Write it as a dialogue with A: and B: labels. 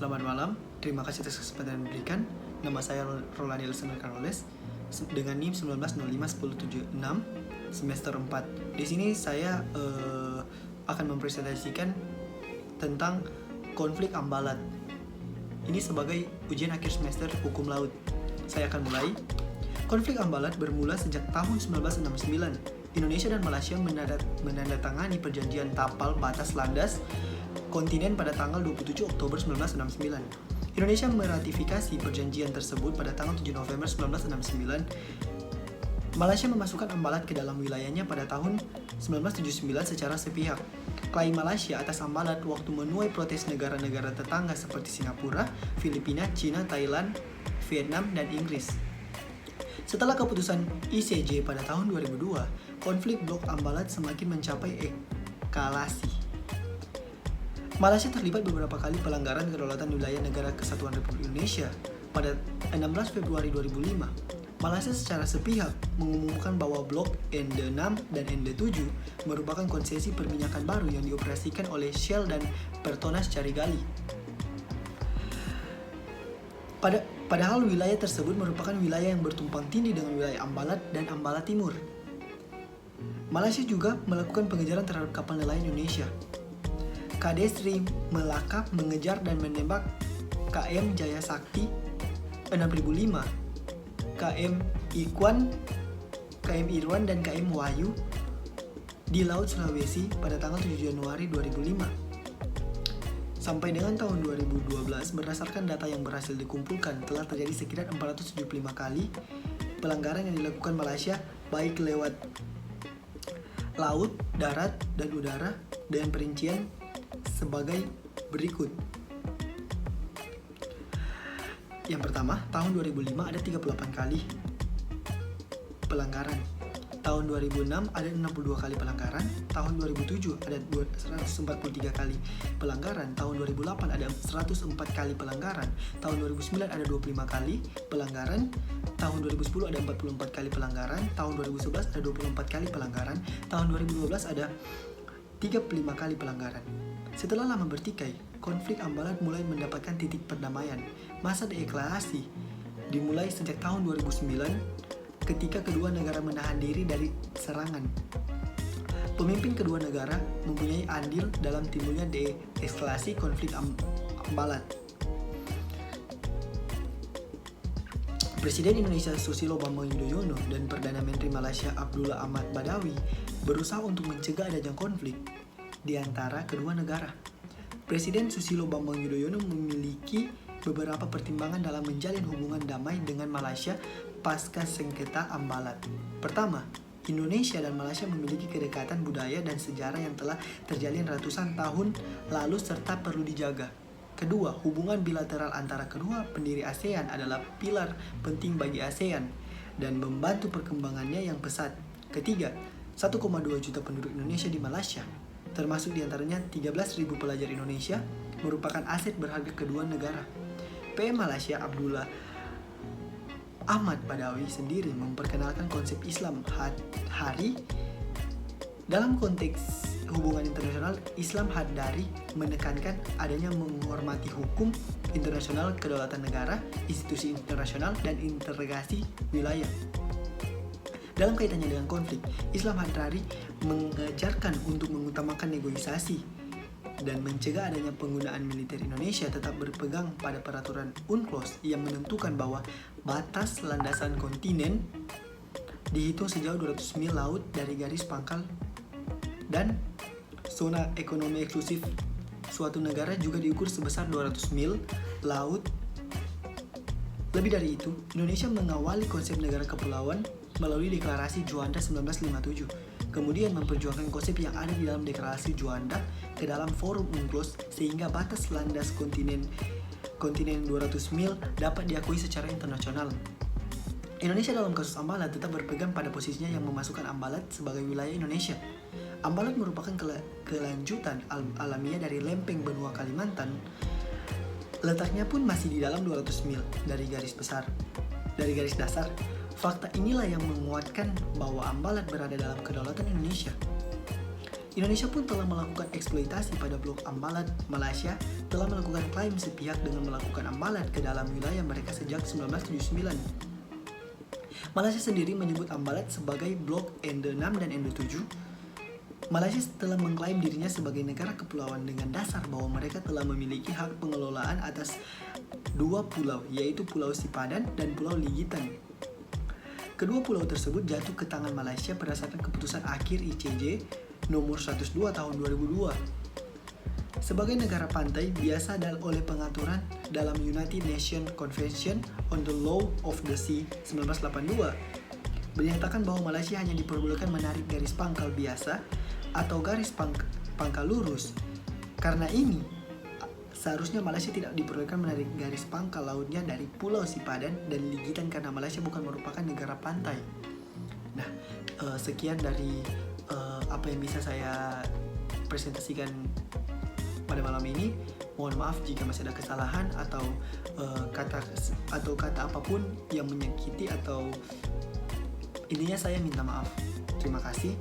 A: Selamat malam, terima kasih atas kesempatan yang diberikan. Nama saya Rolani Alexander Carolles dengan NIM 19051076 semester 4. Di sini saya akan mempresentasikan tentang konflik ambalat. Ini sebagai ujian akhir semester hukum laut. Saya akan mulai. Konflik ambalat bermula sejak tahun 1969. Indonesia dan Malaysia menandatangani perjanjian tapal batas landas kontinen pada tanggal 27 Oktober 1969. Indonesia meratifikasi perjanjian tersebut pada tanggal 7 November 1969. Malaysia memasukkan ambalat ke dalam wilayahnya pada tahun 1979 secara sepihak. Klaim Malaysia atas ambalat waktu menuai protes negara-negara tetangga seperti Singapura, Filipina, China, Thailand, Vietnam, dan Inggris. Setelah keputusan ICJ pada tahun 2002, konflik blok ambalat semakin mencapai eskalasi. Malaysia terlibat beberapa kali pelanggaran kedaulatan wilayah Negara Kesatuan Republik Indonesia. Pada 16 Februari 2005, Malaysia secara sepihak mengumumkan bahwa blok ND6 dan ND7 merupakan konsesi perminyakan baru yang dioperasikan oleh Shell dan Petronas Carigali. Padahal wilayah tersebut merupakan wilayah yang bertumpang tindih dengan wilayah Ambalat dan Ambalat Timur. Malaysia juga melakukan pengejaran terhadap kapal nelayan Indonesia. KD Sri Melaka mengejar dan menembak KM Jaya Sakti 6005, KM Irwan dan KM Wahyu di Laut Sulawesi pada tanggal 7 Januari 2005. Sampai dengan tahun 2012, berdasarkan data yang berhasil dikumpulkan, telah terjadi sekitar 475 kali pelanggaran yang dilakukan Malaysia baik lewat laut, darat, dan udara dengan perincian sebagai berikut. Yang pertama, tahun 2005 ada 38 kali pelanggaran. Tahun 2006 ada 62 kali pelanggaran. Tahun 2007 ada 143 kali pelanggaran. Tahun 2008 ada 104 kali pelanggaran. Tahun 2009 ada 25 kali pelanggaran. Tahun 2010 ada 44 kali pelanggaran. Tahun 2011 ada 24 kali pelanggaran. Tahun 2012 ada 35 kali pelanggaran. Setelah lama bertikai, konflik ambalat mulai mendapatkan titik perdamaian. Masa deeskalasi dimulai sejak tahun 2009 ketika kedua negara menahan diri dari serangan. Pemimpin kedua negara mempunyai andil dalam timbulnya deeskalasi konflik ambalat. Presiden Indonesia Susilo Bambang Yudhoyono dan Perdana Menteri Malaysia Abdullah Ahmad Badawi berusaha untuk mencegah adanya konflik di antara kedua negara. Presiden Susilo Bambang Yudhoyono memiliki beberapa pertimbangan dalam menjalin hubungan damai dengan Malaysia pasca sengketa ambalat. Pertama, Indonesia dan Malaysia memiliki kedekatan budaya dan sejarah yang telah terjalin ratusan tahun lalu serta perlu dijaga. Kedua, hubungan bilateral antara kedua pendiri ASEAN adalah pilar penting bagi ASEAN dan membantu perkembangannya yang pesat. Ketiga, 1,2 juta penduduk Indonesia di Malaysia, termasuk diantaranya 13.000 pelajar Indonesia, merupakan aset berharga kedua negara. PM Malaysia Abdullah Ahmad Badawi sendiri memperkenalkan konsep Islam Hari. Dalam konteks hubungan internasional, Islam Hadari menekankan adanya menghormati hukum internasional, kedaulatan negara, institusi internasional, dan integrasi wilayah. Dalam kaitannya dengan konflik, Islam Hadari mengajarkan untuk mengutamakan negosiasi dan mencegah adanya penggunaan militer. Indonesia tetap berpegang pada peraturan UNCLOS yang menentukan bahwa batas landasan kontinen dihitung sejauh 200 mil laut dari garis pangkal dan zona ekonomi eksklusif suatu negara juga diukur sebesar 200 mil laut. Lebih dari itu, Indonesia mengawali konsep negara kepulauan melalui Deklarasi Juanda 1957, kemudian memperjuangkan konsep yang ada di dalam Deklarasi Juanda ke dalam forum UNCLOS sehingga batas landas kontinen 200 mil dapat diakui secara internasional. Indonesia dalam kasus ambalat tetap berpegang pada posisinya yang memasukkan ambalat sebagai wilayah Indonesia. Ambalat merupakan kelanjutan alamiah dari lempeng benua Kalimantan. Letaknya pun masih di dalam 200 mil dari garis dasar. Fakta inilah yang menguatkan bahwa ambalat berada dalam kedaulatan Indonesia. Indonesia pun telah melakukan eksploitasi pada Blok Ambalat. Malaysia telah melakukan klaim sepihak dengan melakukan ambalat ke dalam wilayah mereka sejak 1979. Malaysia sendiri menyebut ambalat sebagai Blok Ende 6 dan Ende 7. Malaysia telah mengklaim dirinya sebagai negara kepulauan dengan dasar bahwa mereka telah memiliki hak pengelolaan atas dua pulau, yaitu Pulau Sipadan dan Pulau Ligitan. Kedua pulau tersebut jatuh ke tangan Malaysia berdasarkan keputusan akhir ICJ nomor 102 tahun 2002. Sebagai negara pantai, biasa oleh pengaturan dalam United Nations Convention on the Law of the Sea 1982, menyatakan bahwa Malaysia hanya diperbolehkan menarik garis pangkal biasa atau garis pangkal lurus. Karena ini, seharusnya Malaysia tidak diperbolehkan menarik garis pangkal lautnya dari Pulau Sipadan dan Ligitan karena Malaysia bukan merupakan negara pantai. Nah, sekian dari apa yang bisa saya presentasikan pada malam ini. Mohon maaf jika masih ada kesalahan atau kata apapun yang menyakiti, atau intinya saya minta maaf. Terima kasih.